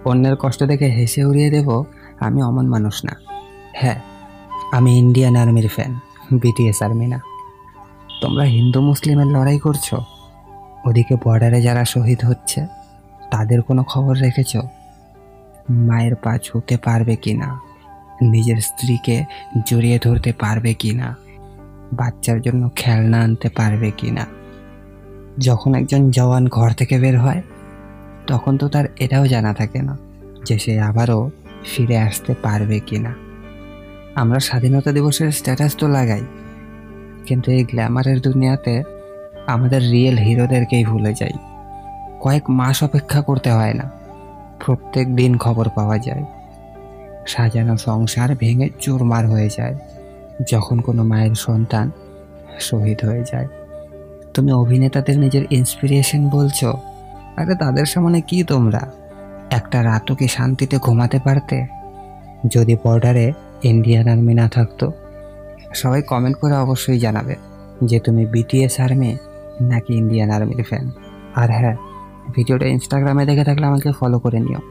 অন্যের কষ্ট দেখে হেসে উড়িয়ে দেব, আমি অমন মানুষ না। হ্যাঁ, আমি ইন্ডিয়ান আর্মির ফ্যান, বিটিএস আর্মি না। তোমরা হিন্দু মুসলিমের লড়াই করছো, ওদিকে বর্ডারে যারা শহীদ হচ্ছে তাদের কোনো খবর রেখেছো? মায়ের পা ছুঁতে পারবে কিনা, নিজের স্ত্রীকে জড়িয়ে ধরতে পারবে কিনা, বাচ্চার জন্য খেলনা আনতে পারবে কিনা? যখন একজন জওয়ান ঘর থেকে বের হয় তখন তো তার এটাও জানা থাকে না যে সে আবারও ফিরে আসতে পারবে কিনা। আমরা স্বাধীনতা দিবসের স্ট্যাটাস তো লাগাই, কিন্তু এই গ্ল্যামারের দুনিয়াতে আমাদের রিয়েল হিরোদেরকেই ভুলে যাই। কয়েক মাস অপেক্ষা করতে হয় না, প্রত্যেক দিন খবর পাওয়া যায়। সাজানো সংসার ভেঙে চুরমার হয়ে যায় যখন কোনো মায়ের সন্তান শহীদ হয়ে যায়। তুমি অভিনেতাদের নিজের ইন্সপিরেশন বলছো? আরে তাদের সামনে কি তোমরা? একটা রাতও কি শান্তিতে ঘুমাতে পারতে যদি বর্ডারে ইন্ডিয়ান আর্মি না থাকতো? সবাই কমেন্ট করে অবশ্যই জানাবে যে তুমি বিটিএস আর্মি নাকি ইন্ডিয়ান আর্মির ফ্যান। আর হ্যাঁ, ভিডিওটা ইনস্টাগ্রামে দেখে থাকলে আমাকে ফলো করে নিও।